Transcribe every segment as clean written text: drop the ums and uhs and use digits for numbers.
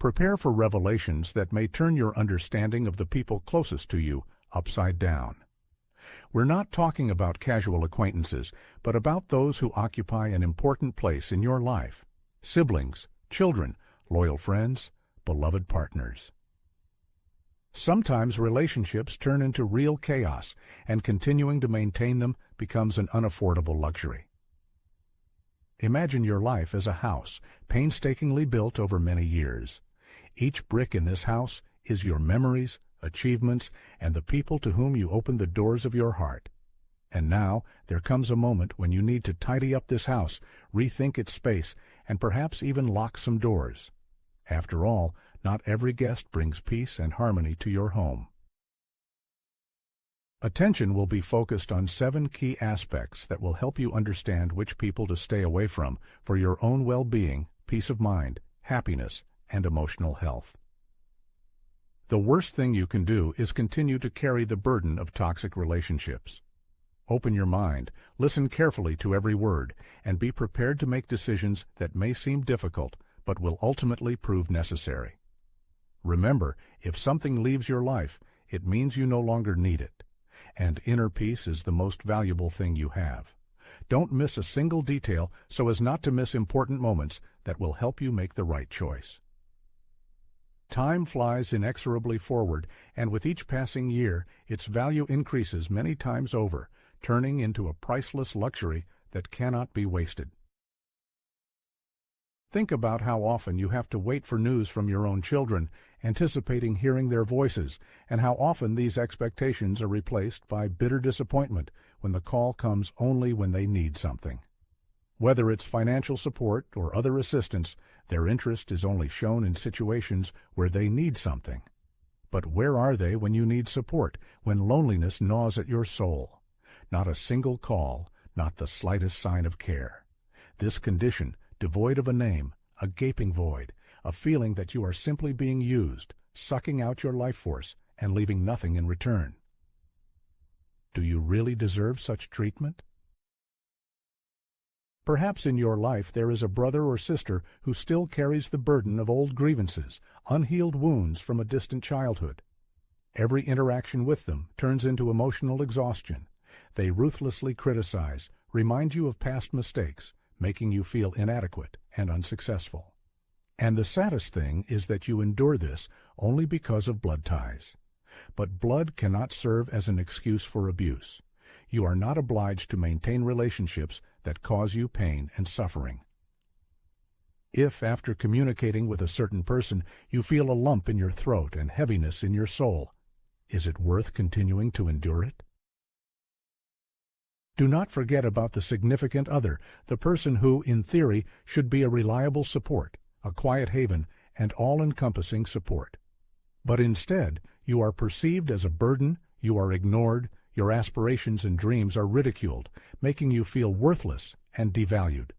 Prepare for revelations that may turn your understanding of the people closest to you upside down. We're not talking about casual acquaintances, but about those who occupy an important place in your life: siblings, children, loyal friends, beloved partners. Sometimes relationships turn into real chaos, and continuing to maintain them becomes an unaffordable luxury. Imagine your life as a house, painstakingly built over many years. Each brick in this house is your memories, achievements, and the people to whom you open the doors of your heart. And now there comes a moment when you need to tidy up this house, rethink its space, and perhaps even lock some doors. After all, not every guest brings peace and harmony to your home. Attention will be focused on 7 key aspects that will help you understand which people to stay away from for your own well-being, peace of mind, happiness, and emotional health. The worst thing you can do is continue to carry the burden of toxic relationships. Open your mind, listen carefully to every word, and be prepared to make decisions that may seem difficult but will ultimately prove necessary. Remember, if something leaves your life, it means you no longer need it. And inner peace is the most valuable thing you have. Don't miss a single detail so as not to miss important moments that will help you make the right choice. Time flies inexorably forward, and with each passing year, its value increases many times over, turning into a priceless luxury that cannot be wasted. Think about how often you have to wait for news from your own children, anticipating hearing their voices, and how often these expectations are replaced by bitter disappointment when the call comes only when they need something. Whether it's financial support or other assistance, their interest is only shown in situations where they need something. But where are they when you need support, when loneliness gnaws at your soul? Not a single call, not the slightest sign of care. This condition, devoid of a name, a gaping void, a feeling that you are simply being used, sucking out your life force and leaving nothing in return. Do you really deserve such treatment? Perhaps in your life there is a brother or sister who still carries the burden of old grievances, unhealed wounds from a distant childhood. Every interaction with them turns into emotional exhaustion. They ruthlessly criticize, remind you of past mistakes, making you feel inadequate and unsuccessful. And the saddest thing is that you endure this only because of blood ties. But blood cannot serve as an excuse for abuse. You are not obliged to maintain relationships that cause you pain and suffering. If, after communicating with a certain person, you feel a lump in your throat and heaviness in your soul, is it worth continuing to endure it? Do not forget about the significant other, the person who, in theory, should be a reliable support, a quiet haven, and all-encompassing support. But instead, you are perceived as a burden, you are ignored, your aspirations and dreams are ridiculed, making you feel worthless and devalued.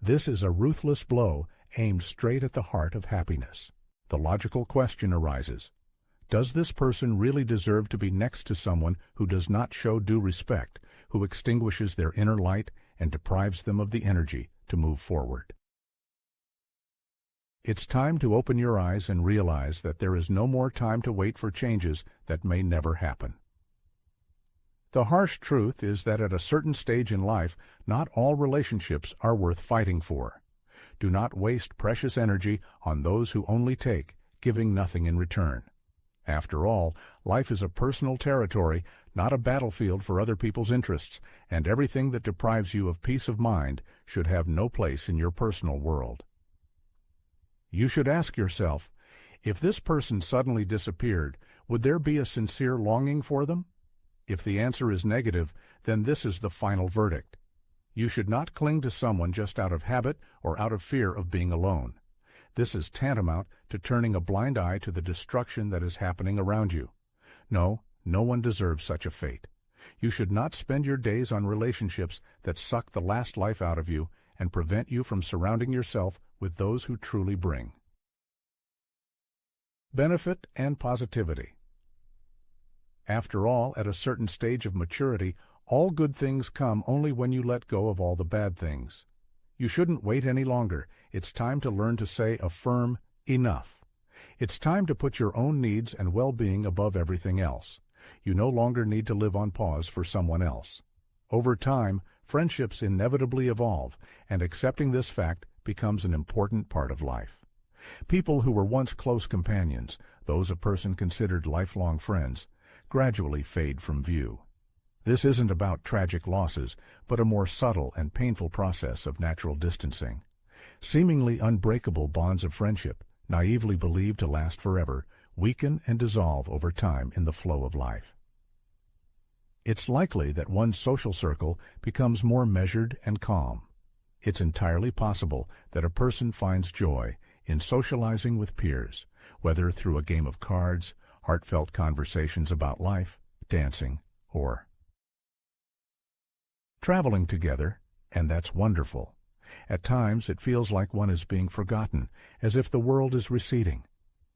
This is a ruthless blow aimed straight at the heart of happiness. The logical question arises: does this person really deserve to be next to someone who does not show due respect, who extinguishes their inner light and deprives them of the energy to move forward? It's time to open your eyes and realize that there is no more time to wait for changes that may never happen. The harsh truth is that at a certain stage in life, not all relationships are worth fighting for. Do not waste precious energy on those who only take, giving nothing in return. After all, life is a personal territory, not a battlefield for other people's interests, and everything that deprives you of peace of mind should have no place in your personal world. You should ask yourself, if this person suddenly disappeared, would there be a sincere longing for them? If the answer is negative, then this is the final verdict. You should not cling to someone just out of habit or out of fear of being alone. This is tantamount to turning a blind eye to the destruction that is happening around you. No one deserves such a fate. You should not spend your days on relationships that suck the last life out of you and prevent you from surrounding yourself with those who truly bring benefit and positivity. After all, at a certain stage of maturity, all good things come only when you let go of all the bad things. You shouldn't wait any longer. It's time to learn to say a firm, Enough. It's time to put your own needs and well-being above everything else. You no longer need to live on pause for someone else. Over time, friendships inevitably evolve, and accepting this fact becomes an important part of life. People who were once close companions, those a person considered lifelong friends, gradually fade from view. This isn't about tragic losses, but a more subtle and painful process of natural distancing. Seemingly unbreakable bonds of friendship, naively believed to last forever, weaken and dissolve over time in the flow of life. It's likely that one's social circle becomes more measured and calm. It's entirely possible that a person finds joy in socializing with peers, whether through a game of cards, heartfelt conversations about life, dancing, or traveling together, and that's wonderful. At times it feels like one is being forgotten, as if the world is receding.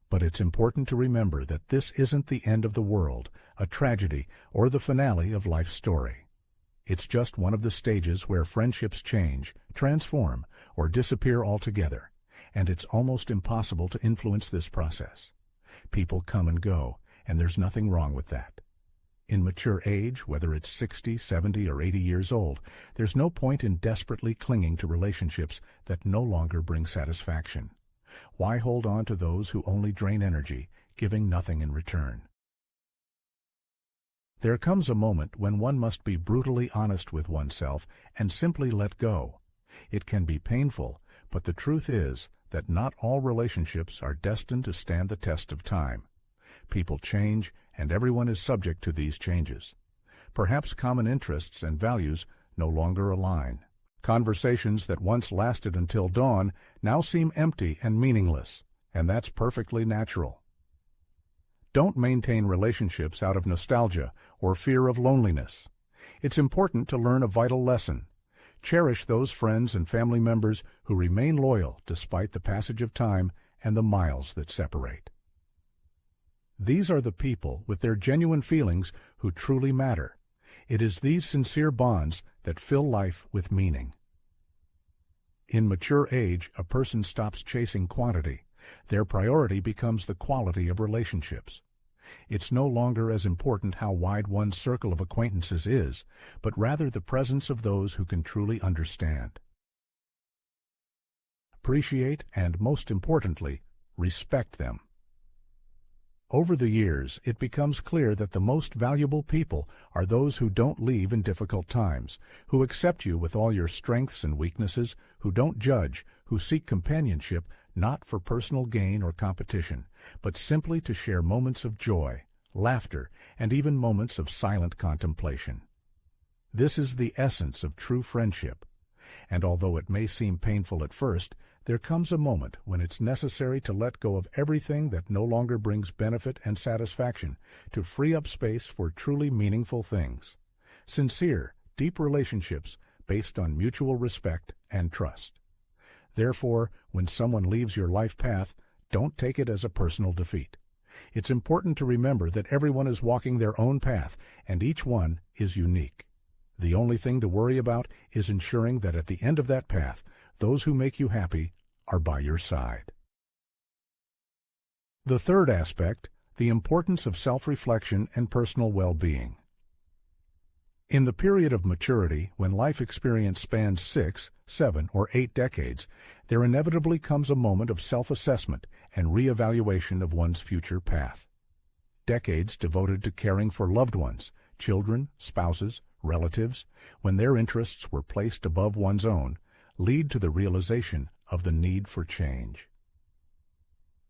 But it's important to remember that this isn't the end of the world, a tragedy, or the finale of life's story. It's just one of the stages where friendships change, transform, or disappear altogether, and it's almost impossible to influence this process. People come and go, and there's nothing wrong with that. In mature age, whether it's 60, 70, or 80 years old, there's no point in desperately clinging to relationships that no longer bring satisfaction. Why hold on to those who only drain energy, giving nothing in return? There comes a moment when one must be brutally honest with oneself and simply let go. It can be painful, but the truth is that not all relationships are destined to stand the test of time. People change, and everyone is subject to these changes. Perhaps common interests and values no longer align. Conversations that once lasted until dawn now seem empty and meaningless, and that's perfectly natural. Don't maintain relationships out of nostalgia or fear of loneliness. It's important to learn a vital lesson. Cherish those friends and family members who remain loyal despite the passage of time and the miles that separate. These are the people with their genuine feelings who truly matter. It is these sincere bonds that fill life with meaning. In mature age, a person stops chasing quantity. Their priority becomes the quality of relationships. It's no longer as important how wide one's circle of acquaintances is, but rather the presence of those who can truly understand. Appreciate and, most importantly, respect them. Over the years, it becomes clear that the most valuable people are those who don't leave in difficult times, who accept you with all your strengths and weaknesses, who don't judge, who seek companionship not for personal gain or competition, but simply to share moments of joy, laughter, and even moments of silent contemplation. This is the essence of true friendship, and although it may seem painful at first, there comes a moment when it's necessary to let go of everything that no longer brings benefit and satisfaction to free up space for truly meaningful things. Sincere, deep relationships based on mutual respect and trust. Therefore, when someone leaves your life path, don't take it as a personal defeat. It's important to remember that everyone is walking their own path, and each one is unique. The only thing to worry about is ensuring that at the end of that path, those who make you happy are by your side. The third aspect, the importance of self-reflection and personal well-being. In the period of maturity, when life experience spans 6, 7, or 8 decades, there inevitably comes a moment of self-assessment and re-evaluation of one's future path. Decades devoted to caring for loved ones, children, spouses, relatives, when their interests were placed above one's own, lead to the realization of the need for change.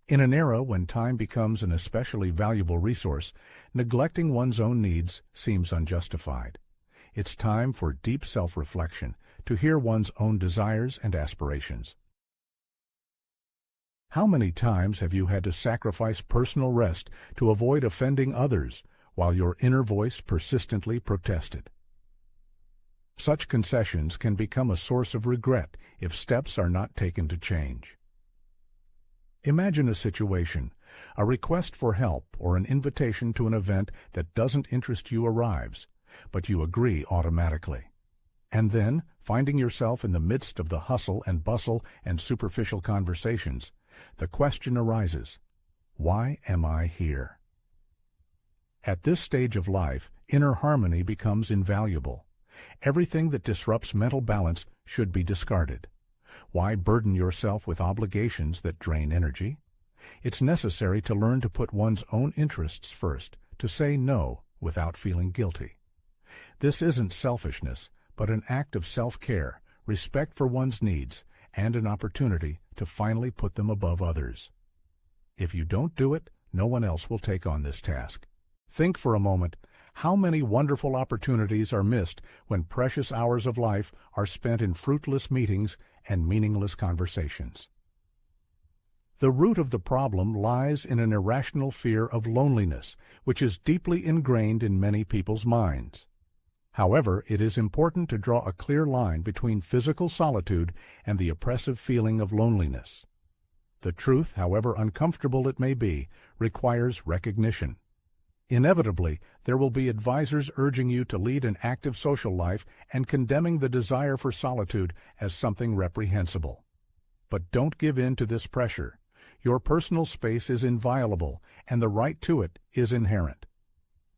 In an era when time becomes an especially valuable resource, neglecting one's own needs seems unjustified. It's time for deep self-reflection, to hear one's own desires and aspirations. How many times have you had to sacrifice personal rest to avoid offending others, while your inner voice persistently protested? Such concessions can become a source of regret if steps are not taken to change. Imagine a situation, a request for help or an invitation to an event that doesn't interest you arrives, but you agree automatically. And then, finding yourself in the midst of the hustle and bustle and superficial conversations, The question arises, why am I here? At this stage of life, inner harmony becomes invaluable. Everything that disrupts mental balance should be discarded. Why burden yourself with obligations that drain energy? It's necessary to learn to put one's own interests first, to say no without feeling guilty. This isn't selfishness, but an act of self-care, respect for one's needs, and an opportunity to finally put them above others. If you don't do it, no one else will take on this task. Think for a moment, how many wonderful opportunities are missed when precious hours of life are spent in fruitless meetings and meaningless conversations? The root of the problem lies in an irrational fear of loneliness, which is deeply ingrained in many people's minds. However, it is important to draw a clear line between physical solitude and the oppressive feeling of loneliness. The truth, however uncomfortable it may be, requires recognition. Inevitably, there will be advisors urging you to lead an active social life and condemning the desire for solitude as something reprehensible. But don't give in to this pressure. Your personal space is inviolable, and the right to it is inherent.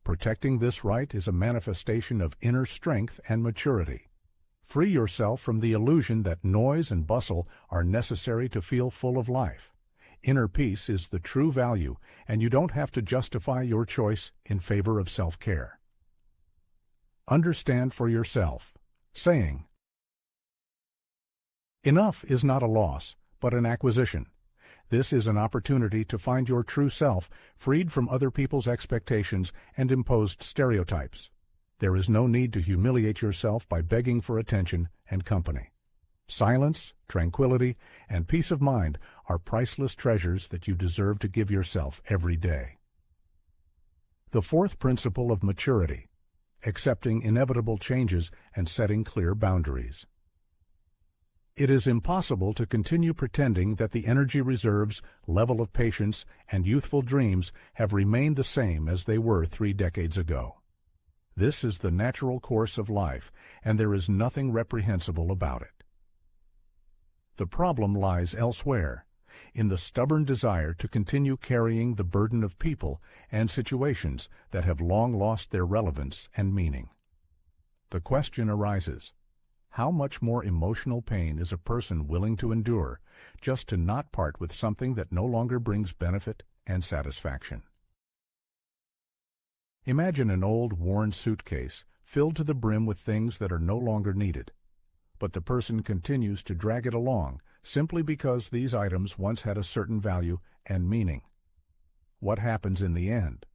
Protecting this right is a manifestation of inner strength and maturity. Free yourself from the illusion that noise and bustle are necessary to feel full of life. Inner peace is the true value, and you don't have to justify your choice in favor of self-care. Understand for yourself. Saying, "Enough is not a loss, but an acquisition." This is an opportunity to find your true self, freed from other people's expectations and imposed stereotypes. There is no need to humiliate yourself by begging for attention and company. Silence, tranquility, and peace of mind are priceless treasures that you deserve to give yourself every day. The fourth principle of maturity: accepting inevitable changes and setting clear boundaries. It is impossible to continue pretending that the energy reserves, level of patience, and youthful dreams have remained the same as they were 3 decades ago. This is the natural course of life, and there is nothing reprehensible about it. The problem lies elsewhere, in the stubborn desire to continue carrying the burden of people and situations that have long lost their relevance and meaning. The question arises, how much more emotional pain is a person willing to endure just to not part with something that no longer brings benefit and satisfaction? Imagine an old, worn suitcase filled to the brim with things that are no longer needed, but the person continues to drag it along simply because these items once had a certain value and meaning. What happens in the end?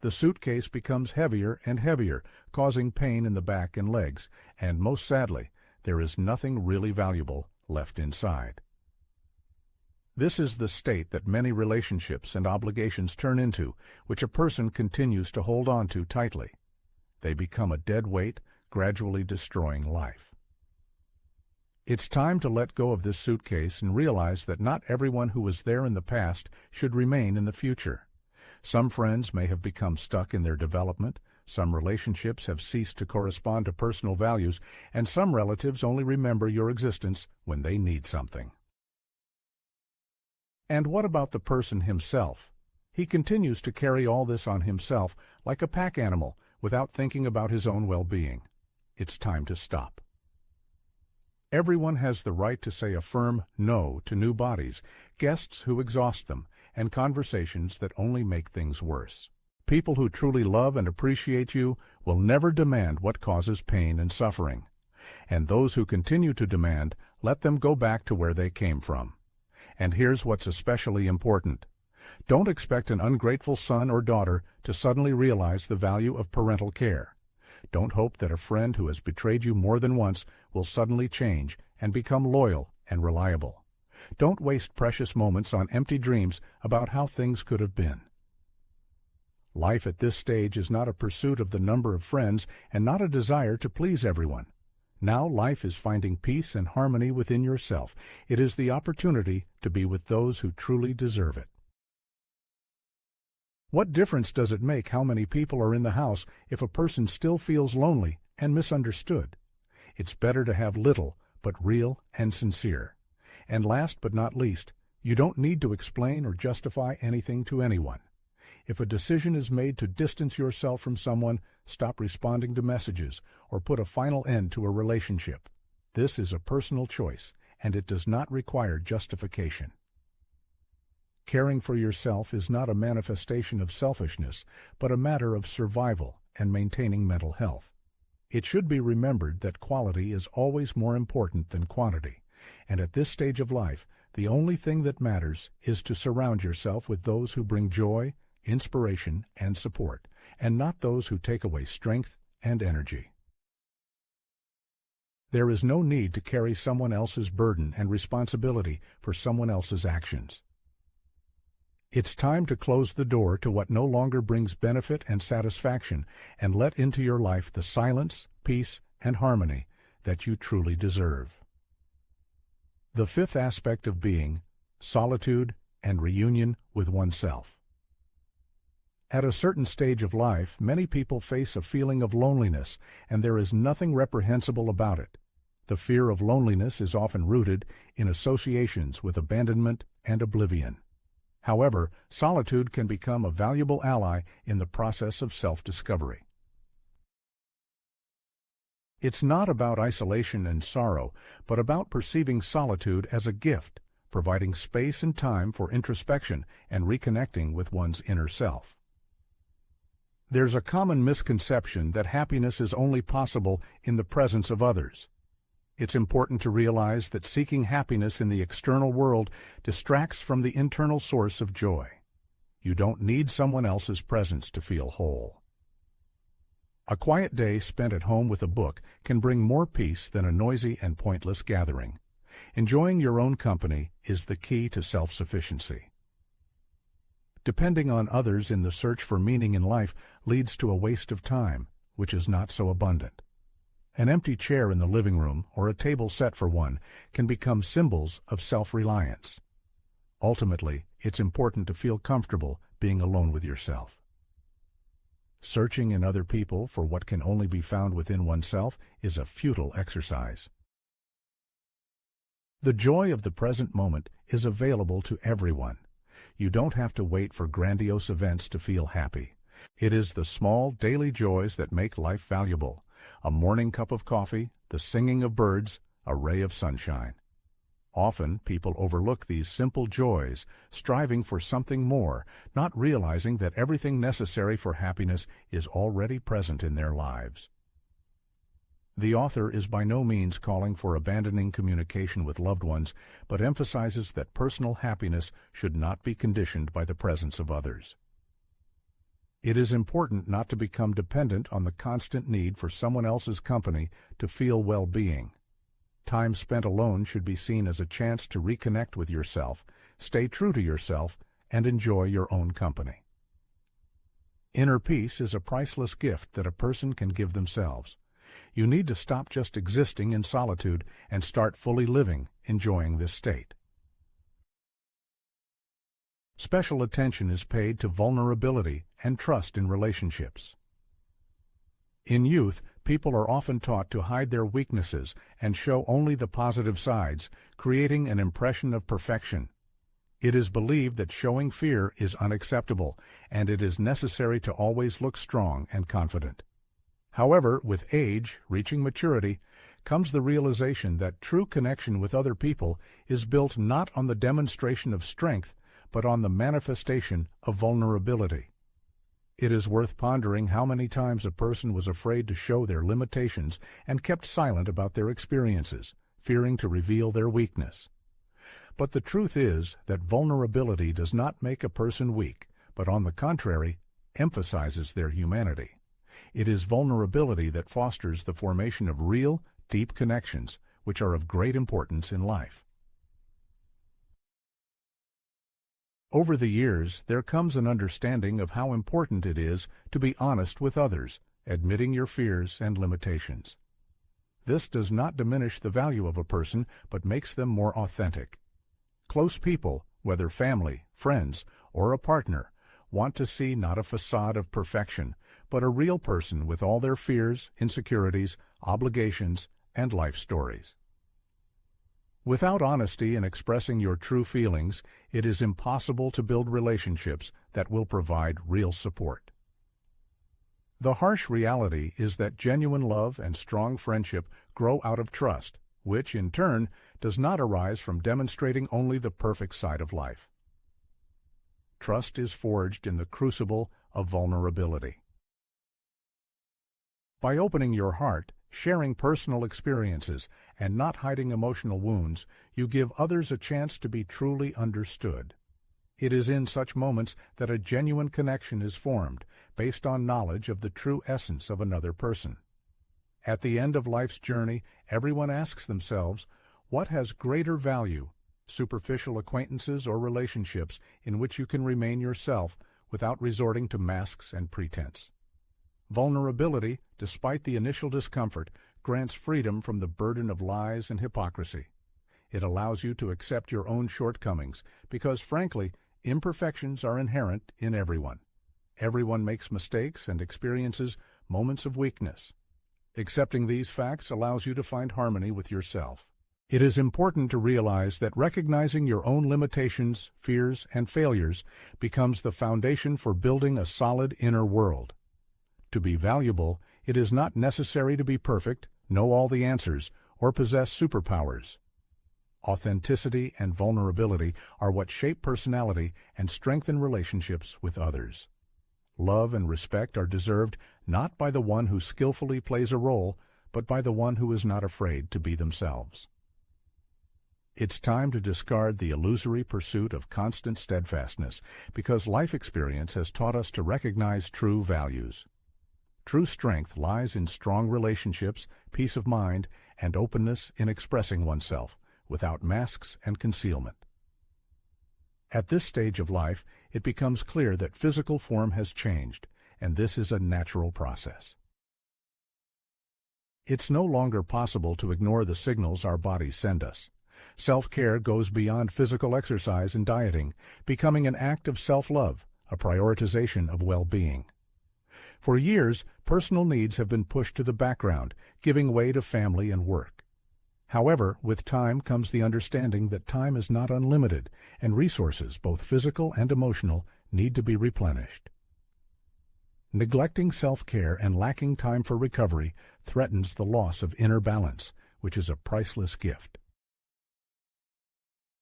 The suitcase becomes heavier and heavier, causing pain in the back and legs, and most sadly, there is nothing really valuable left inside. This is the state that many relationships and obligations turn into, which a person continues to hold on to tightly. They become a dead weight, gradually destroying life. It's time to let go of this suitcase and realize that not everyone who was there in the past should remain in the future. Some friends may have become stuck in their development, some relationships have ceased to correspond to personal values, and some relatives only remember your existence when they need something. And what about the person himself? He continues to carry all this on himself like a pack animal without thinking about his own well-being. It's time to stop. Everyone has the right to say a firm no to new bodies, guests who exhaust them, and conversations that only make things worse. People who truly love and appreciate you will never demand what causes pain and suffering. And those who continue to demand, let them go back to where they came from. And here's what's especially important. Don't expect an ungrateful son or daughter to suddenly realize the value of parental care. Don't hope that a friend who has betrayed you more than once will suddenly change and become loyal and reliable. Don't waste precious moments on empty dreams about how things could have been. Life at this stage is not a pursuit of the number of friends and not a desire to please everyone. Now life is finding peace and harmony within yourself. It is the opportunity to be with those who truly deserve it. What difference does it make how many people are in the house if a person still feels lonely and misunderstood? It's better to have little, but real and sincere. And last but not least, You don't need to explain or justify anything to anyone. If a decision is made to distance yourself from someone, stop responding to messages, or put a final end to a relationship. This is a personal choice, and it does not require justification. Caring for yourself is not a manifestation of selfishness, but a matter of survival and maintaining mental health. It should be remembered that quality is always more important than quantity, and at this stage of life, the only thing that matters is to surround yourself with those who bring joy, inspiration, and support, and not those who take away strength and energy. There is no need to carry someone else's burden and responsibility for someone else's actions. It's time to close the door to what no longer brings benefit and satisfaction and let into your life the silence, peace, and harmony that you truly deserve. The fifth aspect of being, solitude and reunion with oneself. At a certain stage of life, many people face a feeling of loneliness, and there is nothing reprehensible about it. The fear of loneliness is often rooted in associations with abandonment and oblivion. However, solitude can become a valuable ally in the process of self-discovery. It's not about isolation and sorrow, but about perceiving solitude as a gift, providing space and time for introspection and reconnecting with one's inner self. There's a common misconception that happiness is only possible in the presence of others. It's important to realize that seeking happiness in the external world distracts from the internal source of joy. You don't need someone else's presence to feel whole. A quiet day spent at home with a book can bring more peace than a noisy and pointless gathering. Enjoying your own company is the key to self-sufficiency. Depending on others in the search for meaning in life leads to a waste of time, which is not so abundant. An empty chair in the living room or a table set for one can become symbols of self-reliance. Ultimately, it's important to feel comfortable being alone with yourself. Searching in other people for what can only be found within oneself is a futile exercise. The joy of the present moment is available to everyone. You don't have to wait for grandiose events to feel happy. It is the small daily joys that make life valuable. A morning cup of coffee, the singing of birds, a ray of sunshine. Often people overlook these simple joys, striving for something more, not realizing that everything necessary for happiness is already present in their lives. The author is by no means calling for abandoning communication with loved ones, but emphasizes that personal happiness should not be conditioned by the presence of others. It is important not to become dependent on the constant need for someone else's company to feel well-being. Time spent alone should be seen as a chance to reconnect with yourself, stay true to yourself, and enjoy your own company. Inner peace is a priceless gift that a person can give themselves. You need to stop just existing in solitude and start fully living, enjoying this state. Special attention is paid to vulnerability and trust in relationships. In youth, people are often taught to hide their weaknesses and show only the positive sides, creating an impression of perfection. It is believed that showing fear is unacceptable, and it is necessary to always look strong and confident. However, with age, reaching maturity, comes the realization that true connection with other people is built not on the demonstration of strength, but on the manifestation of vulnerability. It is worth pondering how many times a person was afraid to show their limitations and kept silent about their experiences, fearing to reveal their weakness. But the truth is that vulnerability does not make a person weak, but on the contrary, emphasizes their humanity. It is vulnerability that fosters the formation of real, deep connections, which are of great importance in life. Over the years, there comes an understanding of how important it is to be honest with others, admitting your fears and limitations. This does not diminish the value of a person, but makes them more authentic. Close people, whether family, friends, or a partner, want to see not a facade of perfection, but a real person with all their fears, insecurities, obligations, and life stories. Without honesty in expressing your true feelings, it is impossible to build relationships that will provide real support. The harsh reality is that genuine love and strong friendship grow out of trust, which, in turn, does not arise from demonstrating only the perfect side of life. Trust is forged in the crucible of vulnerability. By opening your heart, sharing personal experiences, and not hiding emotional wounds, you give others a chance to be truly understood. It is in such moments that a genuine connection is formed, based on knowledge of the true essence of another person. At the end of life's journey, everyone asks themselves, what has greater value, superficial acquaintances or relationships in which you can remain yourself without resorting to masks and pretense? Vulnerability, despite the initial discomfort, grants freedom from the burden of lies and hypocrisy. It allows you to accept your own shortcomings because, frankly, imperfections are inherent in everyone. Everyone makes mistakes and experiences moments of weakness. Accepting these facts allows you to find harmony with yourself. It is important to realize that recognizing your own limitations, fears, and failures becomes the foundation for building a solid inner world. To be valuable, it is not necessary to be perfect, know all the answers, or possess superpowers. Authenticity and vulnerability are what shape personality and strengthen relationships with others. Love and respect are deserved not by the one who skillfully plays a role, but by the one who is not afraid to be themselves. It's time to discard the illusory pursuit of constant steadfastness, because life experience has taught us to recognize true values. True strength lies in strong relationships, peace of mind, and openness in expressing oneself, without masks and concealment. At this stage of life, it becomes clear that physical form has changed, and this is a natural process. It's no longer possible to ignore the signals our bodies send us. Self-care goes beyond physical exercise and dieting, becoming an act of self-love, a prioritization of well-being. For years, personal needs have been pushed to the background, giving way to family and work. However, with time comes the understanding that time is not unlimited, and resources, both physical and emotional, need to be replenished. Neglecting self-care and lacking time for recovery threatens the loss of inner balance, which is a priceless gift.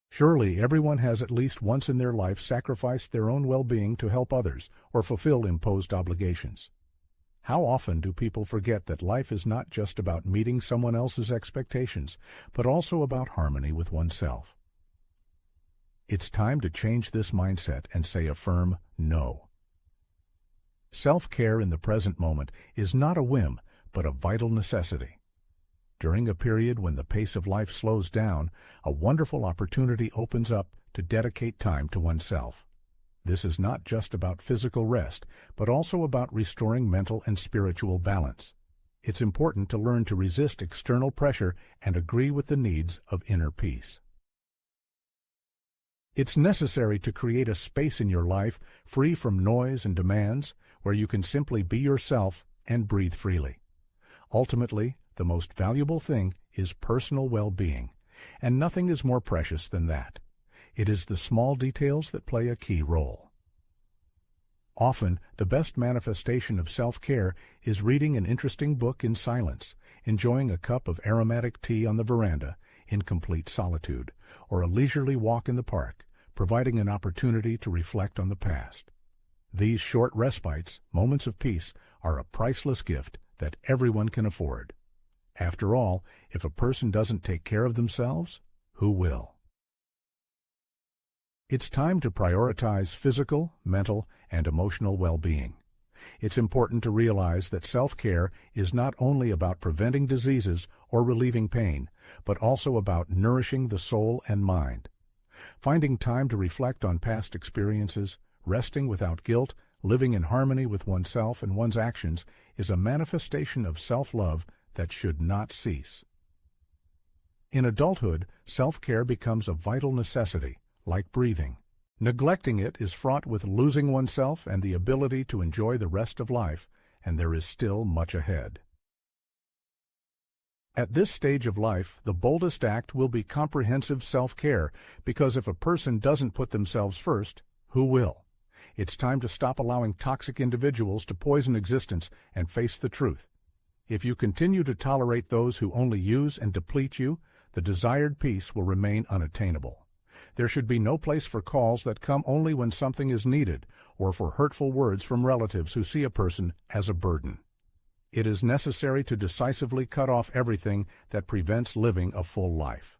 Surely everyone has at least once in their life sacrificed their own well-being to help others or fulfill imposed obligations. How often do people forget that life is not just about meeting someone else's expectations, but also about harmony with oneself? It's time to change this mindset and say a firm no. Self-care in the present moment is not a whim, but a vital necessity. During a period when the pace of life slows down, a wonderful opportunity opens up to dedicate time to oneself. This is not just about physical rest, but also about restoring mental and spiritual balance. It's important to learn to resist external pressure and agree with the needs of inner peace. It's necessary to create a space in your life free from noise and demands, where you can simply be yourself and breathe freely. Ultimately, the most valuable thing is personal well-being, and nothing is more precious than that. It is the small details that play a key role. Often, the best manifestation of self-care is reading an interesting book in silence, enjoying a cup of aromatic tea on the veranda in complete solitude, or a leisurely walk in the park, providing an opportunity to reflect on the past. These short respites, moments of peace, are a priceless gift that everyone can afford. After all, if a person doesn't take care of themselves, who will? It's time to prioritize physical, mental, and emotional well-being. It's important to realize that self-care is not only about preventing diseases or relieving pain, but also about nourishing the soul and mind. Finding time to reflect on past experiences, resting without guilt, living in harmony with oneself and one's actions is a manifestation of self-love that should not cease. In adulthood, self-care becomes a vital necessity, like breathing. Neglecting it is fraught with losing oneself and the ability to enjoy the rest of life, and there is still much ahead. At this stage of life, the boldest act will be comprehensive self-care, because if a person doesn't put themselves first, who will? It's time to stop allowing toxic individuals to poison existence and face the truth. If you continue to tolerate those who only use and deplete you, the desired peace will remain unattainable. There should be no place for calls that come only when something is needed, or for hurtful words from relatives who see a person as a burden. It is necessary to decisively cut off everything that prevents living a full life.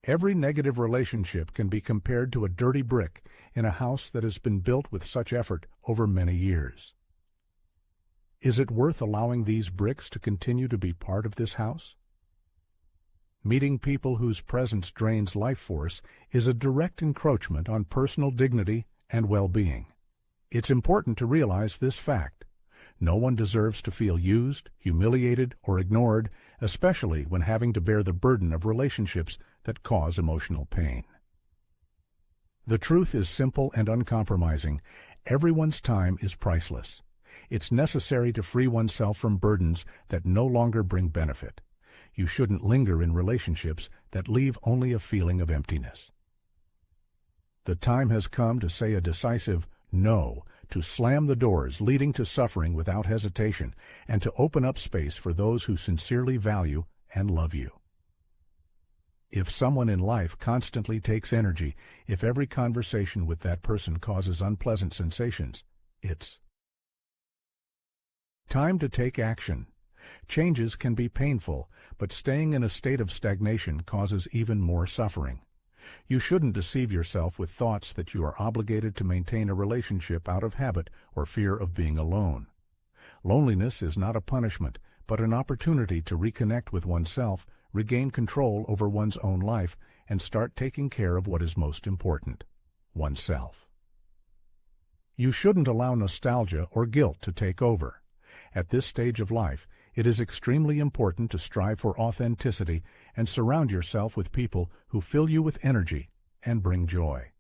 Every negative relationship can be compared to a dirty brick in a house that has been built with such effort over many years. Is it worth allowing these bricks to continue to be part of this house? Meeting people whose presence drains life force is a direct encroachment on personal dignity and well-being. It's important to realize this fact. No one deserves to feel used, humiliated, or ignored, especially when having to bear the burden of relationships that cause emotional pain. The truth is simple and uncompromising. Everyone's time is priceless. It's necessary to free oneself from burdens that no longer bring benefit. You shouldn't linger in relationships that leave only a feeling of emptiness. The time has come to say a decisive no, to slam the doors leading to suffering without hesitation, and to open up space for those who sincerely value and love you. If someone in life constantly takes energy, if every conversation with that person causes unpleasant sensations, it's time to take action. Changes can be painful, but staying in a state of stagnation causes even more suffering. You shouldn't deceive yourself with thoughts that you are obligated to maintain a relationship out of habit or fear of being alone. Loneliness is not a punishment, but an opportunity to reconnect with oneself, regain control over one's own life, and start taking care of what is most important, oneself. You shouldn't allow nostalgia or guilt to take over. At this stage of life, it is extremely important to strive for authenticity and surround yourself with people who fill you with energy and bring joy.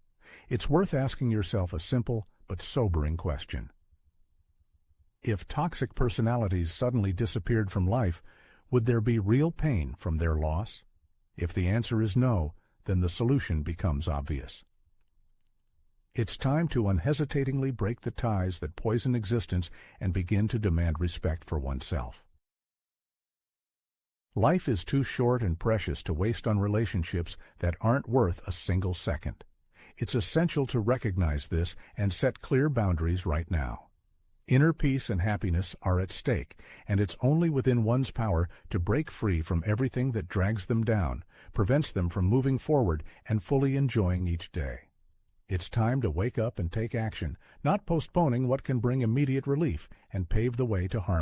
It's worth asking yourself a simple but sobering question. If toxic personalities suddenly disappeared from life, would there be real pain from their loss? If the answer is no, then the solution becomes obvious. It's time to unhesitatingly break the ties that poison existence and begin to demand respect for oneself. Life is too short and precious to waste on relationships that aren't worth a single second. It's essential to recognize this and set clear boundaries right now. Inner peace and happiness are at stake, and it's only within one's power to break free from everything that drags them down, prevents them from moving forward and fully enjoying each day. It's time to wake up and take action, not postponing what can bring immediate relief and pave the way to harmony.